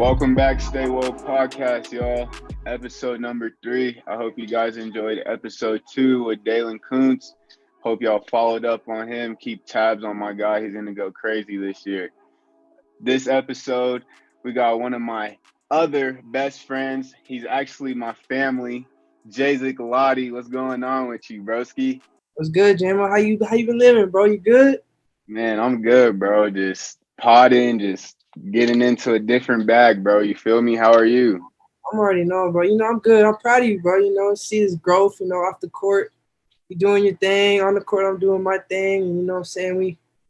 Welcome back, Stay Woke Podcast, y'all. Episode number 3. I hope you guys enjoyed episode 2 with Dalen Kuntz. Hope y'all followed up on him. Keep tabs on my guy. He's going to go crazy this year. This episode, we got one of my other best friends. He's actually my family. Jaizec, Lottie, what's going on with you, broski? What's good, Jamo? How you been living, bro? You good? Man, I'm good, bro. Just potting, just getting into a different bag, bro. You feel me? How are you? I'm already knowing, bro. I'm good. I'm proud of you, bro. See this growth, off the court. You doing your thing. On the court, I'm doing my thing. And, what I'm saying?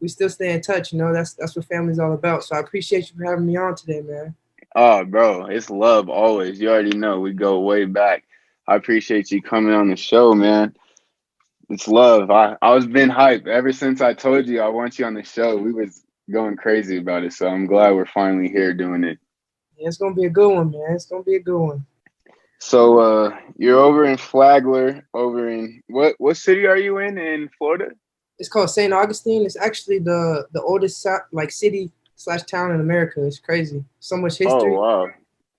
We still stay in touch, That's what family's all about. So I appreciate you for having me on today, man. Oh, bro, it's love always. You already know we go way back. I appreciate you coming on the show, man. It's love. I was been hyped ever since I told you I want you on the show. We was going crazy about it, so I'm glad we're finally here doing it. Yeah, it's gonna be a good one, man. It's gonna be a good one. So you're over in Flagler, over in what city are you in Florida? It's called St. Augustine. It's actually the oldest city/town in America. It's crazy. So much history. Oh wow.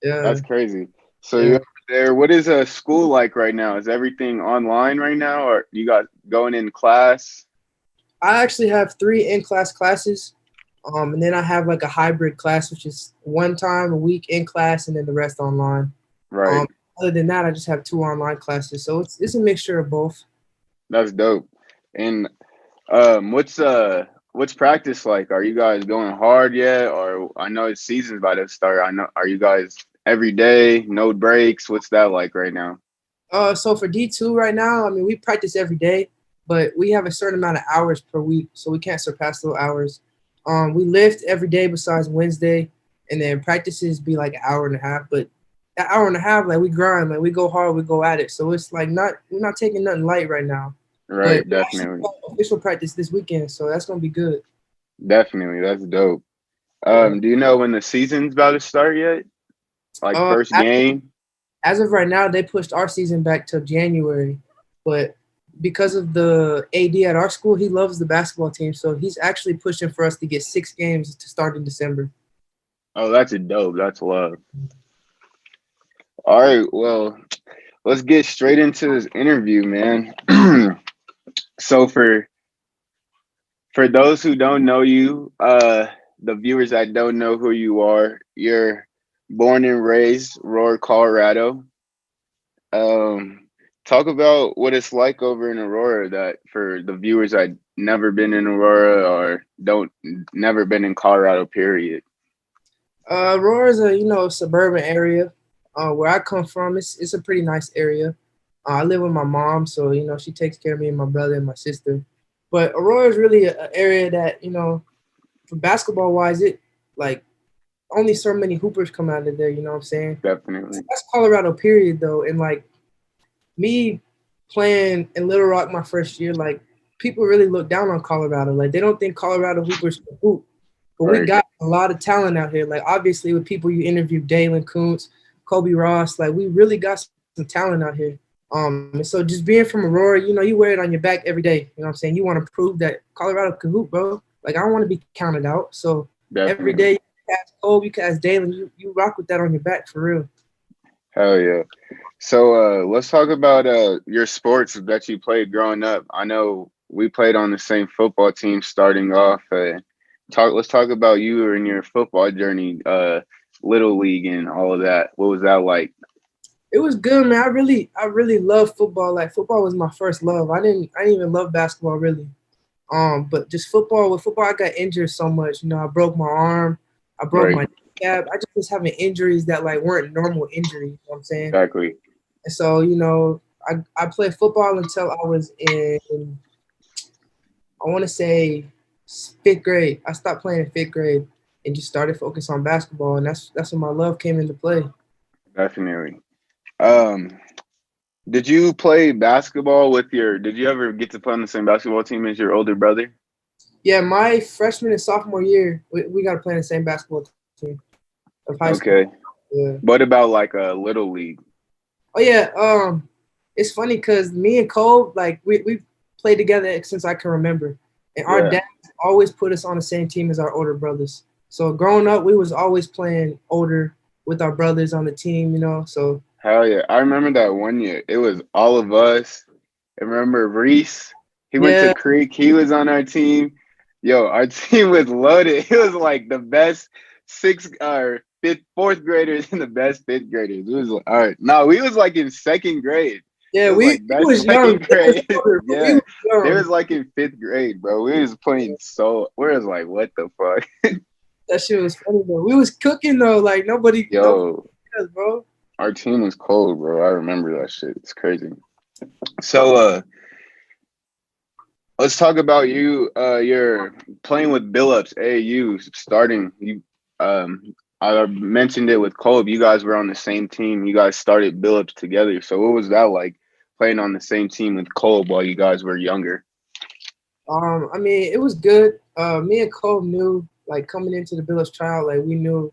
Yeah. That's crazy. So Yeah. you're over there. What is a school like right now? Is everything online right now, or you got going in class? I actually have 3 in-class classes. And then I have like a hybrid class, which is one time a week in class and then the rest online. Right. Other than that, I just have 2 online classes. So it's a mixture of both. That's dope. And what's practice like? Are you guys going hard yet? Or I know it's season's about to start. I know, are you guys every day, no breaks? What's that like right now? So for D2 right now, we practice every day, but we have a certain amount of hours per week, so we can't surpass those hours. We lift every day besides Wednesday, and then practices be like an hour and a half. But that hour and a half, like we grind, like we go hard, we go at it. So it's like we're not taking nothing light right now. Right, But definitely. official practice this weekend, so that's gonna be good. Definitely. That's dope. Do you know when the season's about to start yet? Like Uh, first game? as of right now, they pushed our season back to January, but because of the AD at our school, he loves the basketball team, so he's actually pushing for us to get 6 games to start in December. Oh, that's a dope. That's love. All right, well, let's get straight into this interview, man. So for those who don't know you, the viewers that don't know who you are, you're born and raised Aurora, Colorado. Um, Talk about what it's like over in Aurora. That for the viewers that never been in Aurora or don't never been in Colorado, period. Aurora is a suburban area. Where I come from, it's a pretty nice area. I live with my mom, so she takes care of me and my brother and my sister. But Aurora is really an area that for basketball wise, it like only so many hoopers come out of there. You know what I'm saying? Definitely. That's Colorado, period, though. And like me playing in Little Rock my first year, like people really look down on Colorado. Like they don't think Colorado hoopers can hoop. But we Right. got a lot of talent out here. Like obviously with people you interviewed, Dalen Kuntz, Kobe Ross, like we really got some talent out here. And so just being from Aurora, you wear it on your back every day. You know what I'm saying? You want to prove that Colorado can hoop, bro. Like I don't want to be counted out. So every Definitely. day you can ask Kobe, you can ask Dalen, you rock with that on your back for real. Hell yeah. So let's talk about your sports that you played growing up. I know we played on the same football team starting off. Let's talk about you and your football journey, little league and all of that. What was that like? It was good, man. I really love football. Like football was my first love. I didn't even love basketball really. But just football. With football, I got injured so much. I broke my arm. I broke Right. my kneecap. I just was having injuries that like weren't normal injuries. You know what I'm saying? Exactly. And so, I played football until I was in, I want to say, 5th grade. I stopped playing in 5th grade and just started focus on basketball, and that's when my love came into play. Definitely. Um, did you play basketball with did you ever get to play on the same basketball team as your older brother? Yeah, my freshman and sophomore year, we got to play in the same basketball team of high school. Okay. Yeah. What about like a little league? Oh yeah, it's funny because me and Cole, like we played together since I can remember, and our Yeah. dads always put us on the same team as our older brothers. So growing up, we was always playing older, with our brothers on the team, you know. So Hell yeah. I remember that one year. It was all of us. I remember Reese. He went to yeah, Creek. He was on our team. Yo, our team was loaded. It was like the best sixth or fifth, fourth graders and the best fifth graders. It was like, all right. No, we was like in second grade. yeah, It was like we best was young. second They was grade. older, but we Yeah. was They young. was like in fifth grade, bro. We was playing so we was like, what the fuck? That shit was funny though. We was cooking though, like nobody Yo, cares, bro. our team was cold, bro. I remember that shit. It's crazy. So let's talk about you. You're playing with Billups, AAU, starting. I mentioned it with Kolb. You guys were on the same team. You guys started Billups together. So what was that like playing on the same team with Kolb while you guys were younger? I mean, it was good. Me and Cole knew, like, coming into the Billups trial, like, we knew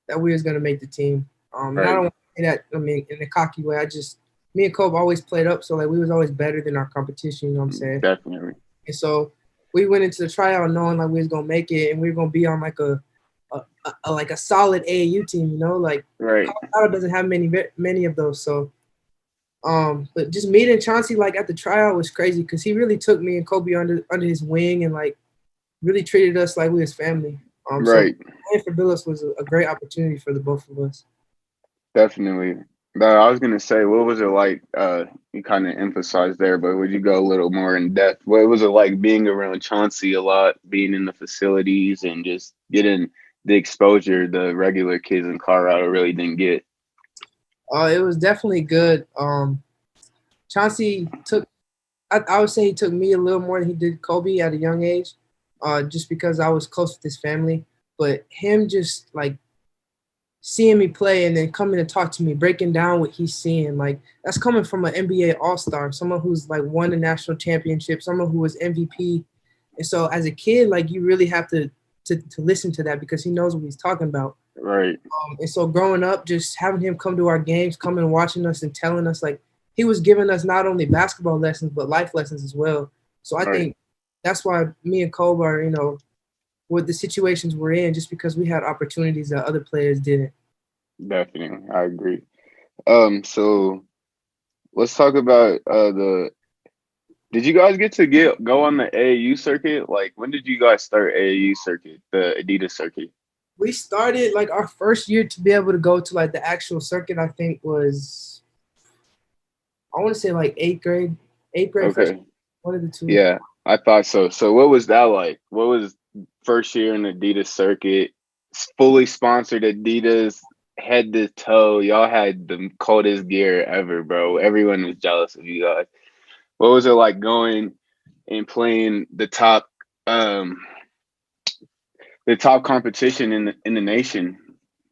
that we was gonna make the team. And I Right. don't want to say that, I mean, in a cocky way. Me and Cole always played up, so like we was always better than our competition. You know what I'm saying? Definitely. And so we went into the tryout knowing like we was gonna make it, and we were gonna be on like a solid AAU team. You know, like Right. Colorado doesn't have many of those. So but just meeting Chauncey like at the tryout was crazy because he really took me and Kobe under his wing and like really treated us like we was family. So Right. playing for Billups was a great opportunity for the both of us. Definitely. No, I was gonna say, what was it like? You kind of emphasized there, but would you go a little more in depth? What was it like being around Chauncey a lot, being in the facilities, and just getting the exposure the regular kids in Colorado really didn't get? It was definitely good. Chauncey took, I would say he took me a little more than he did Kobe at a young age, just because I was close with his family. But him just like seeing me play and then coming to talk to me, breaking down what he's seeing. Like that's coming from an NBA All Star, someone who's like won a national championship, someone who was MVP. And so as a kid, like you really have to listen to that because he knows what he's talking about. Right. And so growing up, just having him come to our games, coming and watching us and telling us like he was giving us not only basketball lessons but life lessons as well. So I Right. think that's why me and Kobe are, with the situations we're in, just because we had opportunities that other players didn't. Definitely, I agree. So let's talk about the. Did you guys get to go on the AAU circuit? Like, when did you guys start AAU circuit, the Adidas circuit? We started like our first year to be able to go to like the actual circuit. I think was I want to say like eighth grade first, Okay. one of the two. Yeah, I thought so. So what was that like? What was first year in the Adidas circuit? Fully sponsored Adidas, head to toe. Y'all had the coldest gear ever, bro. Everyone was jealous of you guys. What was it like going and playing um the top competition in the nation?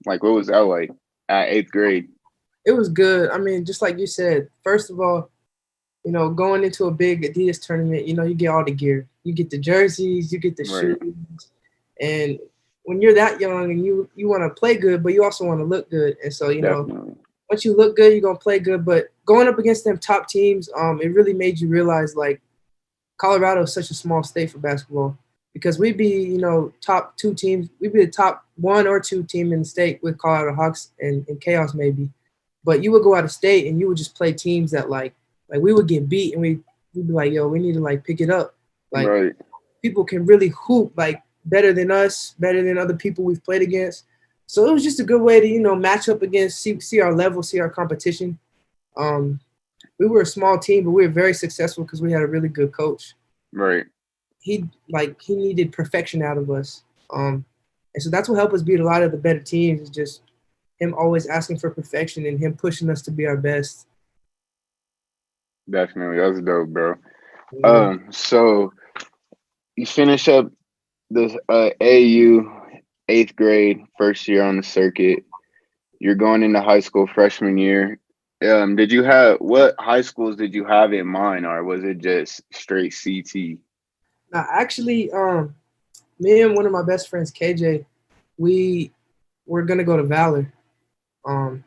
Like what was that like at eighth grade? It was good. I mean, just like you said, first of all, going into a big Adidas tournament, you get all the gear. You get the jerseys, you get the Right, shoes, and when you're that young and you want to play good, but you also want to look good, and so definitely. once you look good, you're gonna play good. But going up against them top teams, it really made you realize like Colorado is such a small state for basketball because we'd be, top two teams. We'd be the top one or two team in the state with Colorado Hawks and Chaos maybe. But you would go out of state and you would just play teams that like we would get beat and we'd be like, yo, we need to like pick it up. Like Right, people can really hoop like better than us, better than other people we've played against. So it was just a good way to, match up against, see our level, see our competition. Um, we were a small team, but we were very successful because we had a really good coach. right. He needed perfection out of us. And so that's what helped us beat a lot of the better teams is just him always asking for perfection and him pushing us to be our best. Definitely. That's dope, bro. Yeah. So you finish up the AU eighth grade, first year on the circuit. You're going into high school freshman year. Did you have what high schools did you have in mind, or was it just straight CT? Now, actually, me and one of my best friends, KJ, we were gonna go to Valor. Um,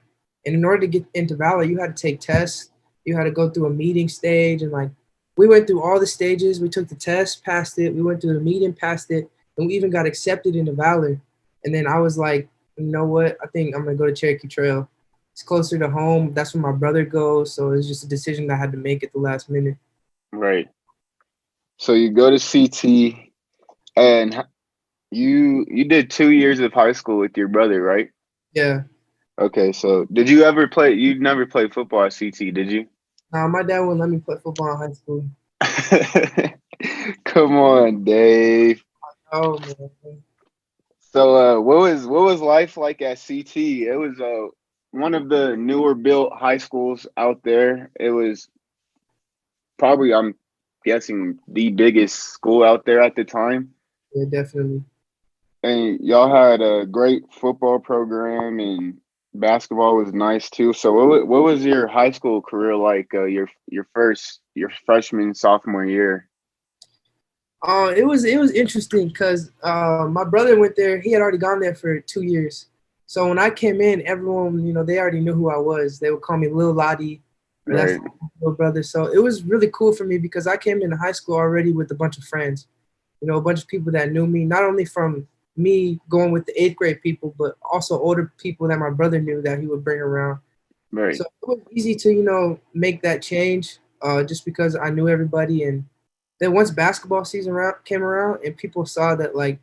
and in order to get into Valor, you had to take tests. You had to go through a meeting stage, and like we went through all the stages. We took the test, passed it. We went through the meeting, passed it, and we even got accepted into Valor. And then I was like, You know what? I think I'm gonna go to Cherokee Trail. It's closer to home. That's where my brother goes. So it's just a decision I had to make at the last minute. Right. So you go to CT, and you did 2 years of high school with your brother, right? Yeah. Okay. So did you ever play? You never played football at CT, did you? Nah, my dad wouldn't let me play football in high school. Come on, Dave. Oh man. So, what was life like at CT? It was one of the newer built high schools out there. It was probably, I'm guessing, the biggest school out there at the time. Yeah, definitely. And y'all had a great football program, and basketball was nice too. So, what was your high school career like? Your freshman sophomore year, It was interesting because my brother went there. He had already gone there for 2 years. So when I came in, everyone, they already knew who I was. They would call me Lil Lottie, or that's right? my little brother. So it was really cool for me because I came into high school already with a bunch of friends. A bunch of people that knew me, not only from me going with the eighth grade people, but also older people that my brother knew that he would bring around. Right. So it was easy to, make that change just because I knew everybody. And then once basketball season came around and people saw that like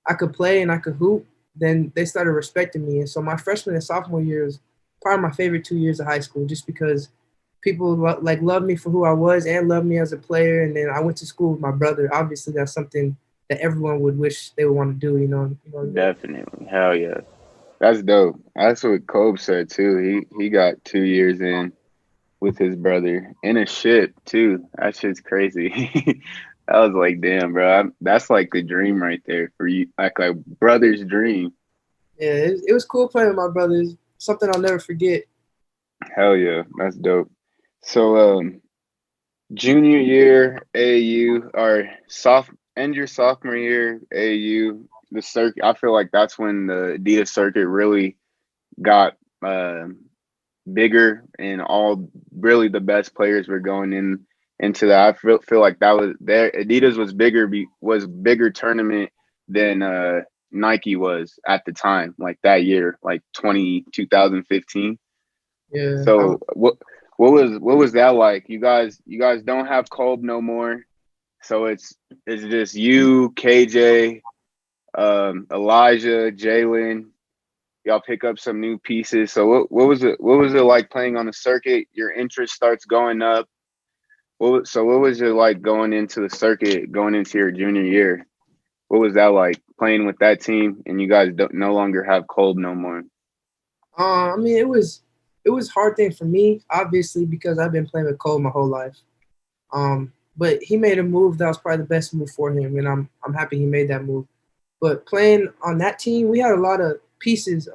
I could play and I could hoop, then they started respecting me. And so my freshman and sophomore year was probably my favorite 2 years of high school just because people like loved me for who I was and loved me as a player. And then I went to school with my brother. Obviously, that's something that everyone would wish they would want to do. You know what I mean? Definitely. Hell yeah. That's dope. That's what Kobe said too. He got 2 years in with his brother in a ship too. That shit's crazy. I was like, damn, bro. That's like the dream right there for you, like a brother's dream. Yeah, it was cool playing with my brothers. Something I'll never forget. Hell yeah, that's dope. So, junior year AAU or end your sophomore year AAU, the circuit. I feel like that's when the Adidas circuit really got bigger, and all really the best players were going into that. I feel like that was there. Adidas was bigger tournament than Nike was at the time, like that year, like 2015. Yeah, So what was that like? You guys don't have Kolb no more, so it's just you, KJ, Elijah, Jalen. Y'all pick up some new pieces. So what was it like playing on the circuit? Your interest starts going up. So what was it like going into the circuit, going into your junior year? What was that like playing with that team, and you guys don't no longer have Kolb no more? I mean, it was hard thing for me, obviously, because I've been playing with Cole my whole life. But he made a move that was probably the best move for him, and I'm happy he made that move. But playing on that team, we had a lot of pieces.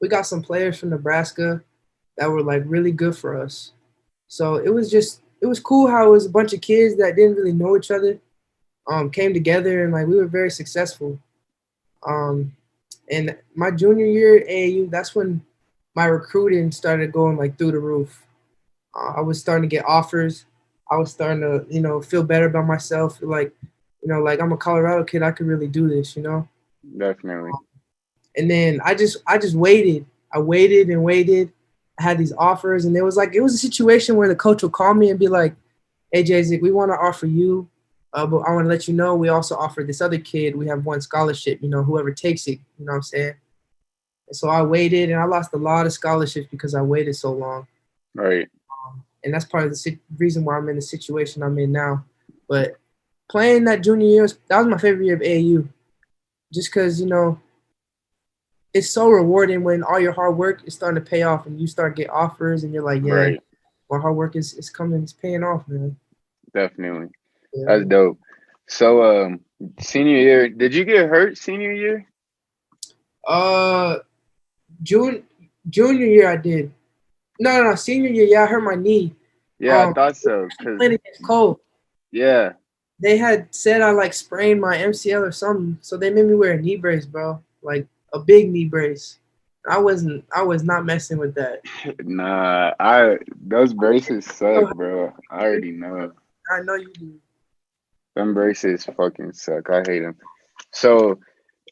We got some players from Nebraska that were like really good for us. So it was cool how it was a bunch of kids that didn't really know each other, came together and like we were very successful. Um, and my junior year at AAU, that's when my recruiting started going like through the roof. I was starting to get offers. I was starting to, feel better about myself. Like, like I'm a Colorado kid. I could really do this, Definitely. And then I just waited. I waited and waited. I had these offers, and it was a situation where the coach would call me and be like, "Hey, Jaizec, we want to offer you, but I want to let you know we also offer this other kid. We have one scholarship. Whoever takes it, you know what I'm saying." And so I waited, and I lost a lot of scholarships because I waited so long. Right. And that's part of the reason why I'm in the situation I'm in now. But playing that junior year, that was my favorite year of AAU, just because it's so rewarding when all your hard work is starting to pay off and you start get offers and you're like, yeah, Right. my hard work is coming, it's paying off, man. Definitely. That's Yeah. dope. So, senior year, did you get hurt senior year? Uh, June junior year I did. No, no, no, senior year, yeah, I hurt my knee. Yeah, I thought so. Cause Playing against Cole. yeah, They had said I like sprained my MCL or something, so they made me wear a knee brace, bro. Like a big knee brace. I was not messing with that. nah, I those braces suck, bro. I already know. I know you do. Them braces fucking suck. I hate them. So,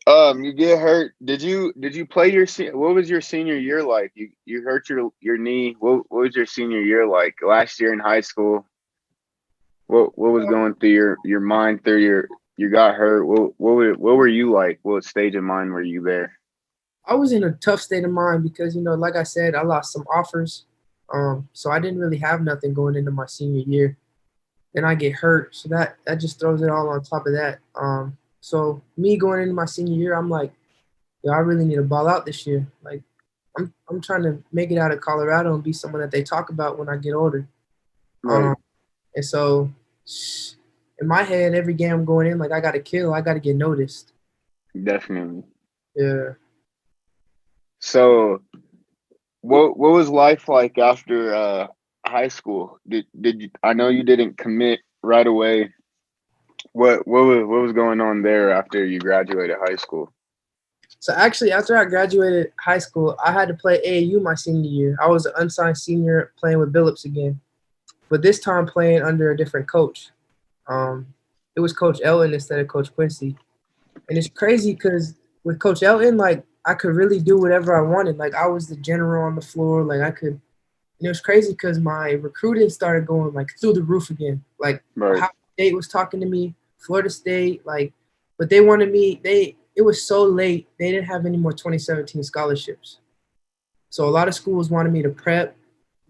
You get hurt. Did you play what was your senior year like? You hurt your knee. What was your senior year like? Last year in high school? What was going through your mind through you got hurt? What were you like? What stage of mind were you there? I was in a tough state of mind because, like I said, I lost some offers. So I didn't really have nothing going into my senior year. Then I get hurt, so that just throws it all on top of that. So me going into my senior year, I'm like, yo, I really need to ball out this year. Like, I'm trying to make it out of Colorado and be someone that they talk about when I get older. Right. Um, and so in my head, every game I'm going in, like I got to kill, I got to get noticed. Definitely. Yeah. So what was life like after high school? Did you, I know you didn't commit right away. What was going on there after you graduated high school? So actually, after I graduated high school, I had to play AAU my senior year. I was an unsigned senior playing with Billups again, but this time playing under a different coach. Um, it was Coach Elton instead of Coach Quincy. And it's crazy because with Coach Elton, like I could really do whatever I wanted. Like I was the general on the floor. Like I could. And it was crazy because my recruiting started going like through the roof again. Like Right. Ohio State was talking to me, Florida State, like, but they wanted me. It was so late they didn't have any more 2017 scholarships. So a lot of schools wanted me to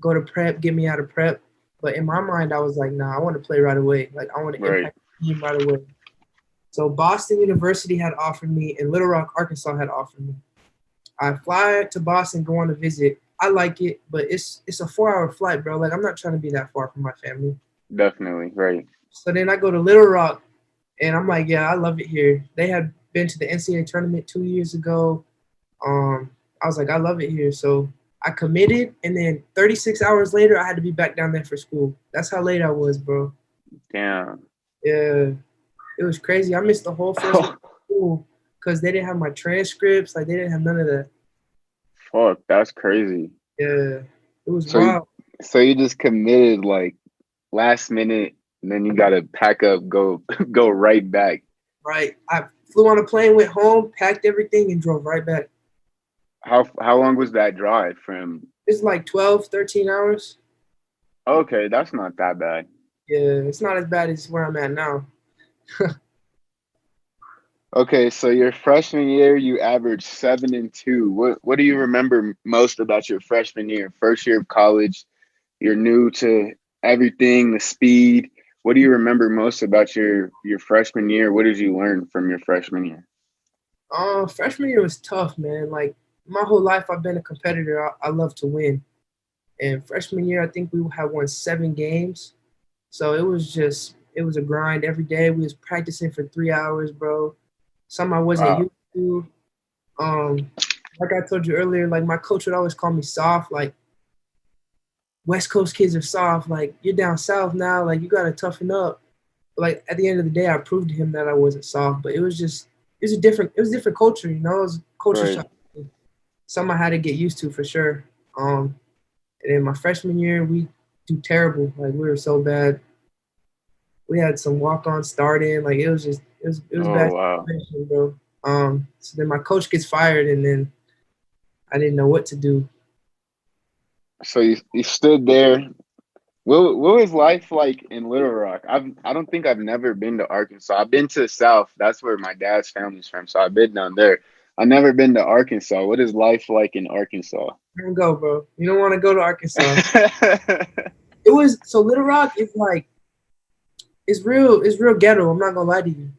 go to prep, get me out of prep. But in my mind, I was like, nah, I want to play right away. Like I want to Right. impact the team right away. So Boston University had offered me, and Little Rock, Arkansas had offered me. I fly to Boston, go on a visit. I like it, but it's a 4 hour flight, bro. Like I'm not trying to be that far from my family. Definitely. Right. So then I go to Little Rock, and I'm like, yeah, I love it here. They had been to the NCAA tournament 2 years ago. I was like, I love it here. So I committed, and then 36 hours later, I had to be back down there for school. That's how late I was, bro. Damn. Yeah, it was crazy. I missed the whole first week of school because they didn't have my transcripts. Like they didn't have none of that. Fuck, that's crazy. Yeah, it was So you wild. so you just committed like last minute, and then you gotta pack up, go go right back. Right. I flew on a plane, went home, packed everything, and drove right back. How long was that drive from? It's like 12, 13 hours. Okay, that's not that bad. Yeah, it's not as bad as where I'm at now. Okay, so your freshman year, you averaged 7-2. What do you remember most about your freshman year, first year of college? You're new to everything, the speed. What do you remember most about your freshman year? What did you learn from your freshman year? Freshman year was tough, man. Like my whole life, I've been a competitor. I love to win. And freshman year, I think we had won 7 games. So it was a grind every day. We was practicing for 3 hours, bro. Something I wasn't Wow. used to. Um, like I told you earlier, like my coach would always call me soft. Like West Coast kids are soft. Like you're down south now. Like you gotta toughen up. But like at the end of the day, I proved to him that I wasn't soft. But it was a different culture. It was culture Right. shock. Something I had to get used to for sure. And then my freshman year, we do terrible. Like we were so bad. We had some walk-on starting. Like it was Oh bad wow. situation, bro. So then my coach gets fired, and then I didn't know what to do. So you stood there. What was life like in Little Rock? I don't think I've never been to Arkansas. I've been to the South. That's where my dad's family's from. So I've been down there. I've never been to Arkansas. What is life like in Arkansas? Don't go, bro. You don't want to go to Arkansas. It was so Little Rock is like it's real ghetto. I'm not gonna lie to you.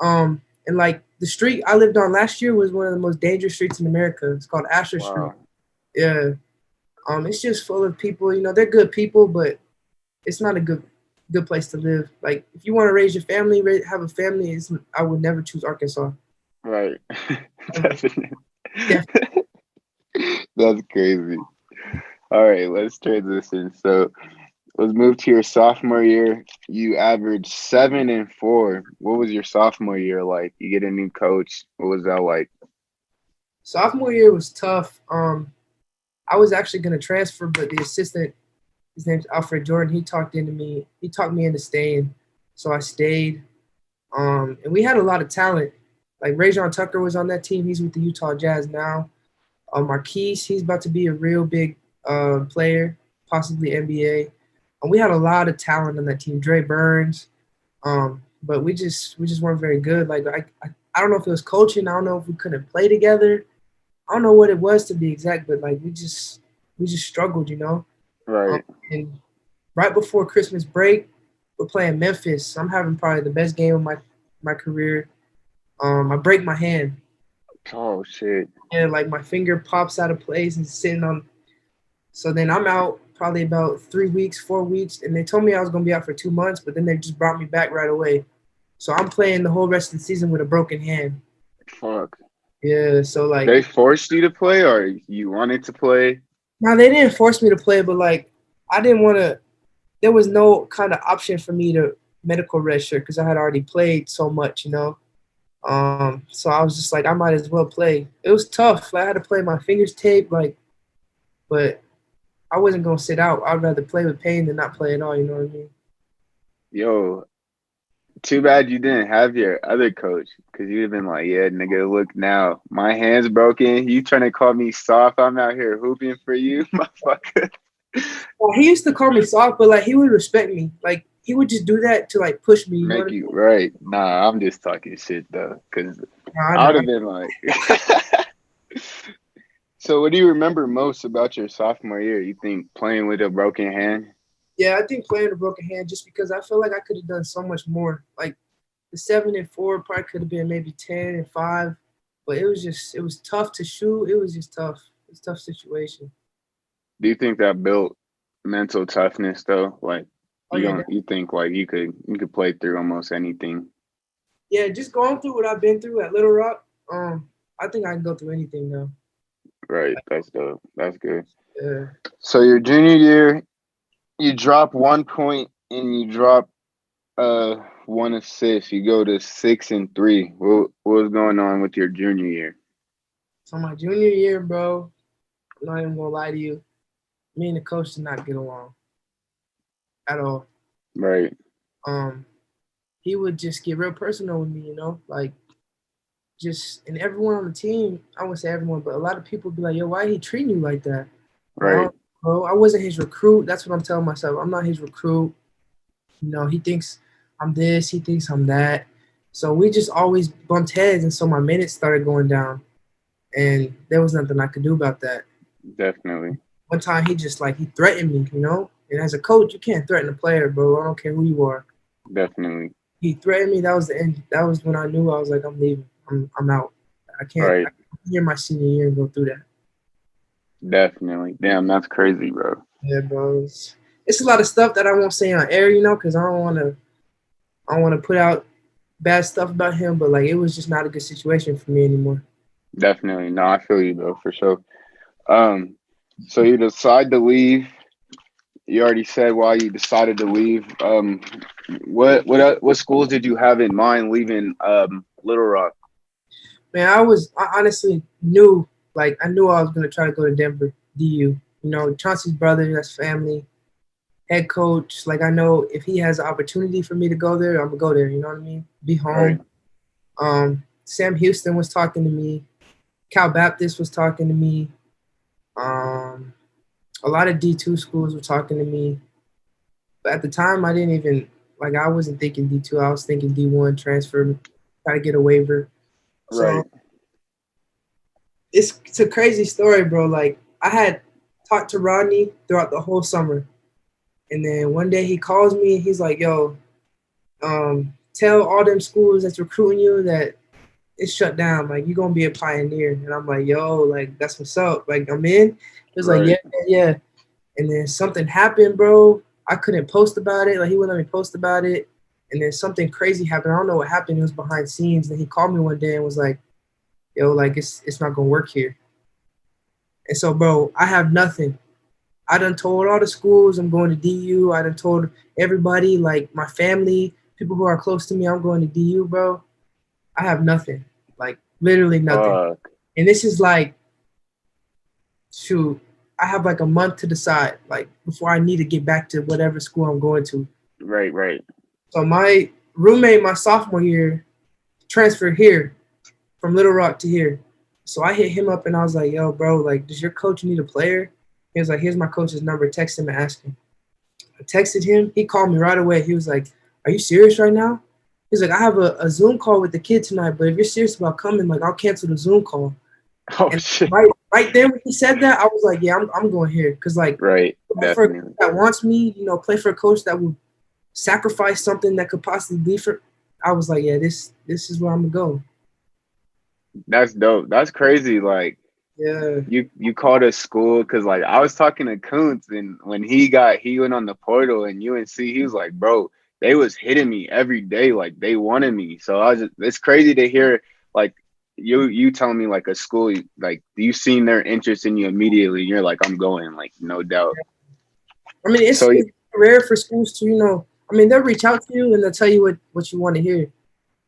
And like the street I lived on last year was one of the most dangerous streets in America. It's called Asher Street. Wow. Yeah. It's just full of people. They're good people, but it's not a good place to live. Like if you want to raise your family, have a family, I would never choose Arkansas. Right. Ever. Definitely. Definitely. That's crazy. All right, let's transition. So let's move to your sophomore year. You averaged 7-4. What was your sophomore year like? You get a new coach. What was that like? Sophomore year was tough. I was actually gonna transfer, but the assistant, his name's Alfred Jordan, he talked into me. He talked me into staying, so I stayed. And we had a lot of talent. Like Rajon Tucker was on that team. He's with the Utah Jazz now. Marquise, he's about to be a real big player, possibly NBA. And we had a lot of talent on that team. Dre Burns, but we just weren't very good. Like I don't know if it was coaching. I don't know if we couldn't play together. I don't know what it was to be exact, but like we just struggled, you know. Um, Right. and right before Christmas break, we're playing Memphis. I'm having probably the best game of my career. I break my hand. Oh shit. And like my finger pops out of place and sitting on. So then I'm out probably about 3 weeks, 4 weeks, and they told me I was gonna be out for 2 months, but then they just brought me back right away. So I'm playing the whole rest of the season with a broken hand. Fuck. Yeah, so like They forced you to play, or you wanted to play? now they didn't force me to play, but like I didn't want to. There was no kind of option for me to medical redshirt because I had already played so much, you know. So I was just like, I might as well play. It was tough. Like, I had to play my fingers taped, like, but I wasn't gonna sit out. I'd rather play with pain than not play at all. You know what I mean? Yo, too bad you didn't have your other coach, because you'd have been like, yeah, nigga, look now. My hand's broken. You trying to call me soft? I'm out here hooping for you, motherfucker. Well, he used to call me soft, but like he would respect me. Like he would just do that to like push me. You know what Make I you right. Nah, I'm just talking shit though, because mean? I would Nah, have been like. So, what do you remember most about your sophomore year? You think playing with a broken hand? yeah, I think playing a broken hand just because I feel like I could have done so much more. Like the 7-4 probably could have been maybe 10-5, but it was tough to shoot. It was just tough. It's a tough situation. Do you think that built mental toughness though? Like Oh you yeah, don't you think like you could play through almost anything. yeah. Just going through what I've been through at Little Rock, I think I can go through anything now. Right. That's dope. That's good. Yeah. So your junior year, you drop 1 point and you drop uh one assist. You go to 6-3. What was going on with your junior year? So my junior year, bro, I'm not even gonna lie to you. Me and the coach did not get along at all. Right. Um, he would just get real personal with me, you know, like just and everyone on the team. I wouldn't say everyone, but a lot of people would be like, "Yo, why he treating you like that?" Like, Right. bro, I wasn't his recruit. That's what I'm telling myself. I'm not his recruit. You know, he thinks I'm this. He thinks I'm that. So we just always bumped heads, and so my minutes started going down, and there was nothing I could do about that. Definitely. One time he just like he threatened me, you know. And as a coach, you can't threaten a player, bro. I don't care who you are. Definitely. He threatened me. That was the end. That was when I knew I was like, I'm leaving. I'm out. I Right. can't hear my senior year and go through that. Definitely. Damn, that's crazy, bro. Yeah, bro. It's a lot of stuff that I won't say on air, you know, because I don't want to put out bad stuff about him. But like, it was just not a good situation for me anymore. Definitely. No, I feel you though, for sure. Um, so you decide to leave. You already said why you decided to leave. What schools did you have in mind leaving Little Rock? Man, I honestly knew, like, I knew I was gonna try to go to Denver, DU. You know, Chauncey's brother, that's family. Head coach, like I know if he has an opportunity for me to go there, I'm gonna go there. You know what I mean? Be Right. home. Sam Houston was talking to me. Cal Baptist was talking to me. Um, a lot of D2 schools were talking to me. But at the time, I didn't even like. I wasn't thinking D2. I was thinking D1 transfer, try to get a waiver. So Right. it's a crazy story, bro. Like I had talked to Rodney throughout the whole summer, and then one day he calls me. He's like, "Yo, tell all them schools that's recruiting you that it's shut down. Like you're gonna be a pioneer." And I'm like, "Yo, like that's what's up. Like I'm in." He was like, Right. "Yeah, yeah, yeah." And then something happened, bro. I couldn't post about it. Like he wouldn't let me post about it. And then something crazy happened. I don't know what happened. It was behind scenes. And he called me one day and was like, "Yo, like it's not gonna work here." And so, bro, I have nothing. I done told all the schools I'm going to DU. I done told everybody, like my family, people who are close to me, I'm going to DU, bro. I have nothing. Like literally nothing. Fuck. And this is like, shoot, I have like a month to decide, like before I need to get back to whatever school I'm going to. Right. Right. So my roommate, my sophomore year, transferred here. from Little Rock to here. So I hit him up and I was like, yo, bro, like, does your coach need a player? He was like, here's my coach's number. Text him and ask him. I texted him. He called me right away. He was like, are you serious right now? He's like, I have a Zoom call with the kid tonight, but if you're serious about coming, like, I'll cancel the Zoom call. Oh And shit. right there when he said that, I was like, yeah, I'm going here. Because, like, Right. for a coach Definitely. that wants me, play for a coach that will sacrifice something that could possibly be for, I was like, yeah, this is where I'm going to go. That's dope. That's crazy. Like Yeah. you called a school because like I was talking to Kuntz and when he went on the portal and UNC, he was like, bro, they was hitting me every day, like they wanted me. So it's crazy to hear like you telling me like a school like you seen their interest in you immediately. You're like, I'm going, like no doubt. I mean, So it's rare for schools to, I mean, they'll reach out to you and they'll tell you what you want to hear.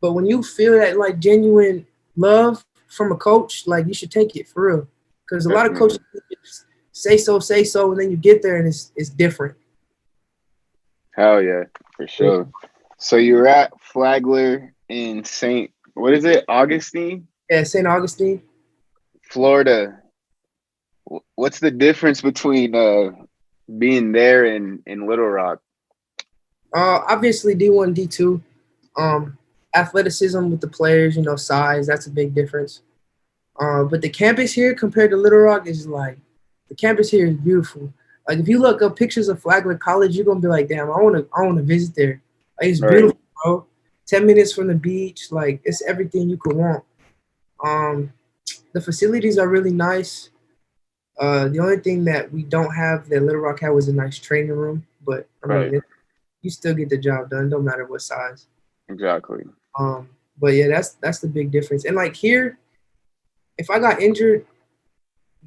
But when you feel that like genuine love from a coach, like you should take it for real. Because a lot of definitely. coaches say so, and then you get there and it's different. Hell yeah, for sure. So you're at Flagler in St. What is it? Augustine, Yeah, St. Augustine. Florida. What's the difference between being there in Little Rock? Obviously D1, D2. Um, Athleticism with the players, size, that's a big difference. But the campus here compared to Little Rock is like, the campus here is beautiful. Like if you look up pictures of Flagler College, you're gonna be like, damn, I wanna visit there. Like it's Right, beautiful, bro. 10 minutes from the beach, like it's everything you could want. Um, the facilities are really nice. The only thing that we don't have that Little Rock had was a nice training room, but I mean, right, you still get the job done, no matter what size. exactly. But yeah, that's the big difference. And like here, if I got injured,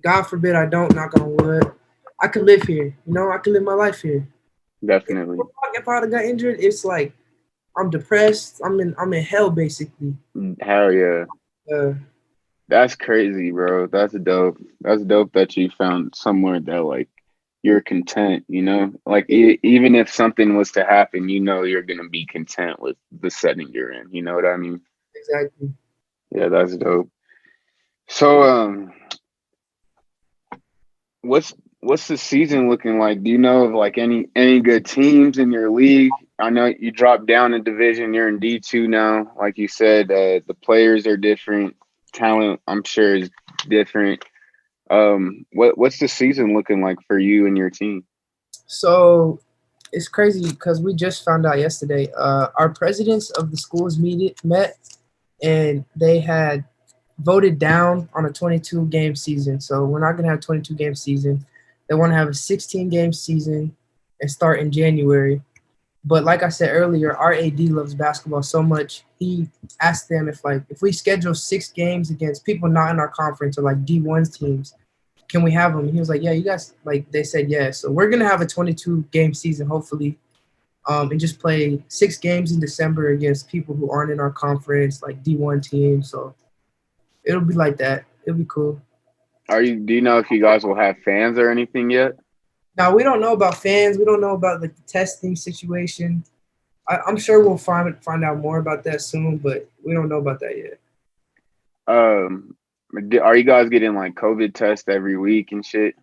God forbid I don't, knock on wood, I could live here. I could live my life here. Definitely. If I would have got injured, it's like I'm depressed. I'm in hell basically. Hell yeah. Uh, That's crazy, bro. That's dope. That's dope that you found somewhere that like you're content, you know? Like even if something was to happen, you know you're gonna be content with the setting you're in. You know what I mean? exactly. Yeah, that's dope. So what's the season looking like? Do you know of like any good teams in your league? I know you dropped down a division. You're in D2 now. Like you said, the players are different. Talent, I'm sure, is different. What's the season looking like for you and your team? So it's crazy because we just found out yesterday. Our presidents of the schools met, and they had voted down on a 22 game season. So we're not gonna have 22 game season. They want to have a 16 game season and start in January. But like I said earlier, our AD loves basketball so much. He asked them if we schedule 6 games against people not in our conference or like D1's teams, can we have them? And he was like, yeah, you guys, like they said yes. So we're gonna have a 22 game season hopefully, and just play 6 games in December against people who aren't in our conference, like D1 teams. So it'll be like that. It'll be cool. Do you know if you guys will have fans or anything yet? Now we don't know about fans. We don't know about like the testing situation. I'm sure we'll find out more about that soon, but we don't know about that yet. Um, are you guys getting like COVID tests every week and shit?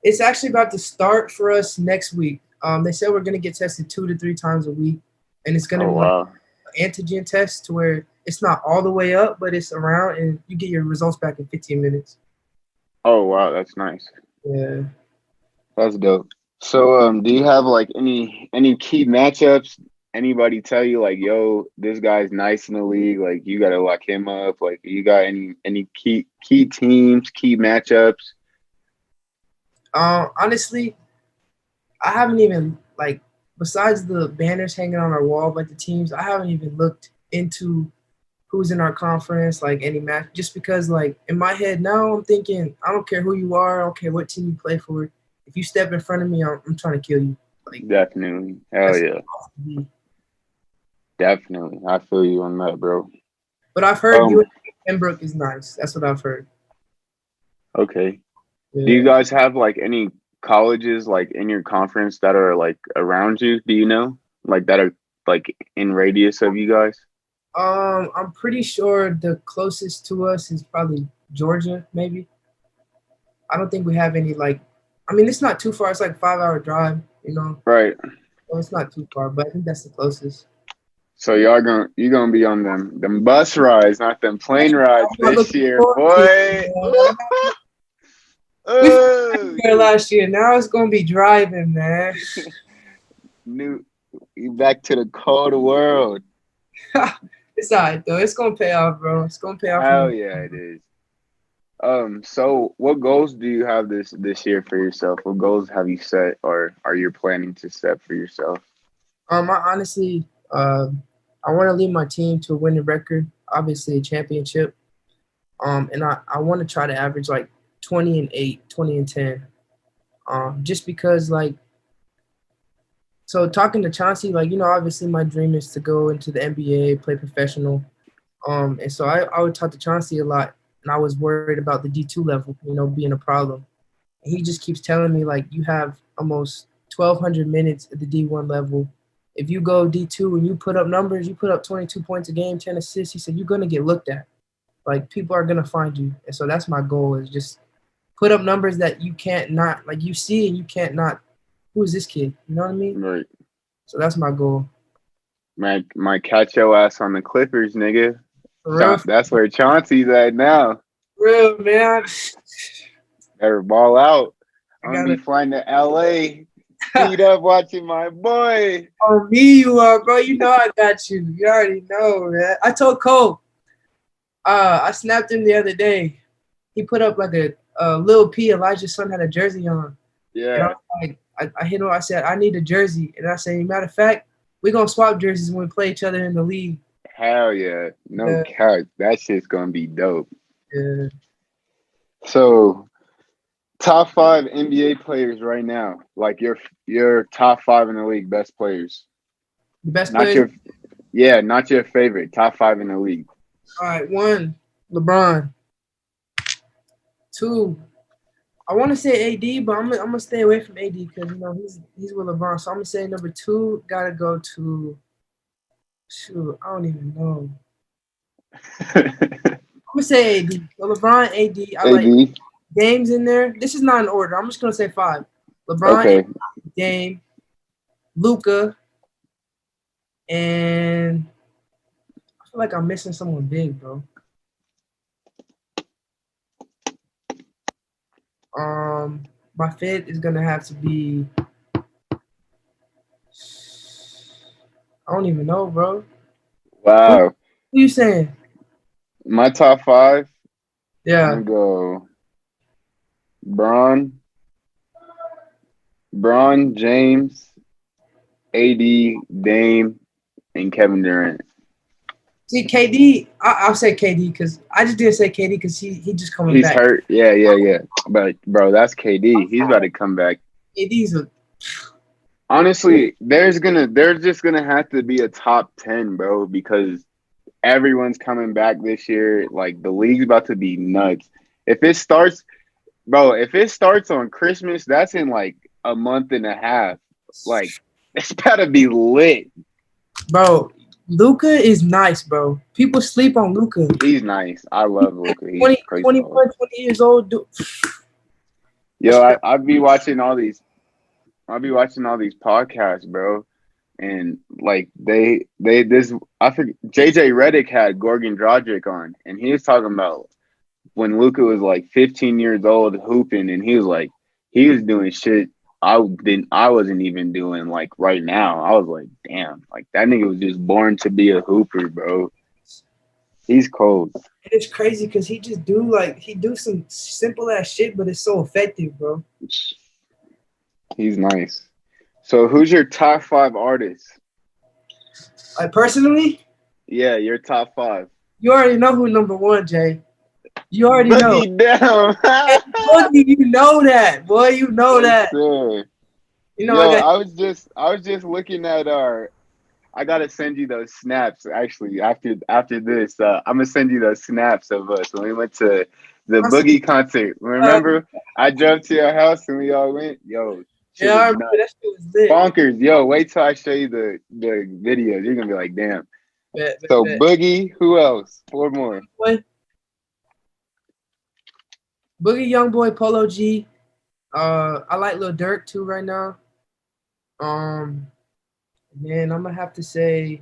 It's actually about to start for us next week. They said we're gonna get tested 2 to 3 times a week, and it's gonna Oh be like wow. an antigen test to where it's not all the way up, but it's around, and you get your results back in 15 minutes. Oh wow, that's nice. Yeah. That's dope. So do you have like any key matchups? Anybody tell you like, yo, this guy's nice in the league, like you gotta lock him up? Like you got any key teams, key matchups? Honestly, I haven't even like besides the banners hanging on our wall, like the teams, I haven't even looked into who's in our conference, like any match, just because like in my head now I'm thinking I don't care who you are, I don't care what team you play for. If you step in front of me, I'm trying to kill you. Like Definitely. Hell that's yeah. me. Definitely. I feel you on that, bro. But I've heard Um, you Pembroke is nice. That's what I've heard. okay. Do you Yeah. guys have like any colleges like in your conference that are like around you? Do you know? Like that are like in radius of you guys? I'm pretty sure the closest to us is probably Georgia, maybe. I don't think we have any like. I mean, it's not too far. It's like 5 hour drive. Right. So it's not too far, but I think that's the closest. So you gonna be on them bus rides, not them That's plane what rides I'm this looking year, forward to. boy. We flew Oh, there last year. Now it's gonna be driving, man. new you back to the cold world. It's alright though. It's gonna pay off, bro. It's gonna pay off. Hell yeah, it is. So what goals do you have this year for yourself? What goals have you set or are you planning to set for yourself? I honestly, I want to lead my team to a winning record. Obviously, a championship. And I want to try to average like 20-8, 20-10. Just because like, so talking to Chauncey, like obviously my dream is to go into the NBA, play professional. And so I would talk to Chauncey a lot, and I was worried about the D2 level, being a problem. And he just keeps telling me like you have almost 1,200 minutes at the D1 level. If you go D2 and you put up numbers, you put up 22 points a game, 10 assists. He said you're gonna get looked at. Like people are gonna find you, and so that's my goal is just put up numbers that you can't not like you see and you can't not. Who is this kid? You know what I mean? Right. So that's my goal. Might catch your ass on the Clippers, nigga. For real, for That's where Chauncey's at now. real, man. Better ball out. I I'm gonna be gotta. flying to LA, feet up watching my boy. On me, you are, bro. You know I got you. You already know, man. I told Cole. I snapped him the other day. He put up like a Lil P, Elijah's son, had a jersey on. And I Yeah. was like, I hit him. I said, I need a jersey. And I said, matter of fact, we're going to swap jerseys when we play each other in the league. Hell yeah. No Yeah, cap. That shit's gonna be dope. yeah. So top five NBA players right now. Like your top five in the league, best players. The best Not players. your yeah, not your favorite. Top five in the league. All right, one, LeBron. Two, I want to say AD, but I'm gonna stay away from AD because he's with LeBron. So I'm gonna say number two gotta go to shoot. I don't even know. I'm gonna say AD. So LeBron, AD. I like AD. games in there. This is not in order. I'm just gonna say five. LeBron, Okay. Game, Luca, and I feel like I'm missing someone big, bro. My fifth is gonna have to be. I don't even know, bro. Who, Wow. who you saying? My top five, I'm Yeah. gonna go Braun, James, AD, Dame, and Kevin Durant. See, KD. I'll say KD because I just didn't say KD because he just coming He's back. hurt. Yeah, yeah, yeah. But bro, that's KD. He's about to come back. KD's a Honestly, there's just gonna have to be a top 10, bro, because everyone's coming back this year. Like the league's about to be nuts. If it starts, bro, if it starts on Christmas, that's in like a month and a half. Like it's about to be lit. bro. Luca is nice, bro. People sleep on Luca. He's nice. I love Luka. He's 20, crazy. 21, 20 years old, dude. Yo, I'll be watching all these. I'll be watching all these podcasts, bro. And like they this I forget JJ Redick had Gorgon Dragic on, and he was talking about when Luca was like 15 years old hooping, and he was like he was doing shit I wasn't even doing like right now. I was like, damn, like that nigga was just born to be a hooper, bro. He's cold. It's crazy because he do some simple ass shit, but it's so effective, bro. He's nice. So who's your top five artists? Like personally, Yeah, your top five. you already know who number one, Jay. You already know. Boogie down. Boogie, you know that, boy. You know Yes, that. sir. You know Yo, I got. I was just looking at our. I gotta send you those snaps. Actually, after this, I'm gonna send you those snaps of us when we went to the Boogie concert. Remember, I drove to your house and we all went. Yo, shit Yeah, I was remember nuts, that shit was lit. bonkers. Yo, wait till I show you the videos. You're gonna be like, damn. Bet, bet, So bet. Boogie, who else? 4 more. Boy, Boogie, Young Boy, Polo G. I like Lil Durk too right now. Man, I'm gonna have to say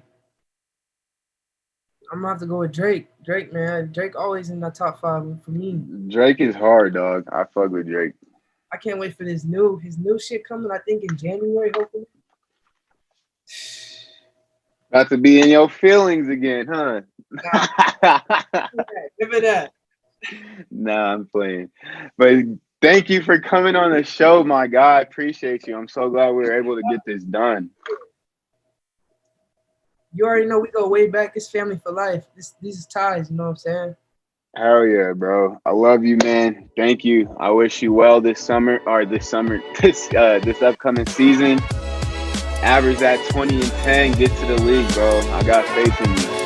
I'm gonna have to go with Drake. Drake, man, Drake always in the top 5 for me. Drake is hard, dog. I fuck with Drake. I can't wait for his new shit coming. I think in January, hopefully. About to be in your feelings again, huh? Nah, give it that. Nah, I'm playing. But thank you for coming on the show, my guy. I appreciate you. I'm so glad we were able to get this done. You already know we go way back. It's family for life. These is ties. You know what I'm saying? Hell yeah, bro. I love you, man. Thank you. I wish you well this summer, this upcoming season. Average that 20 and 10. Get to the league, bro. I got faith in you.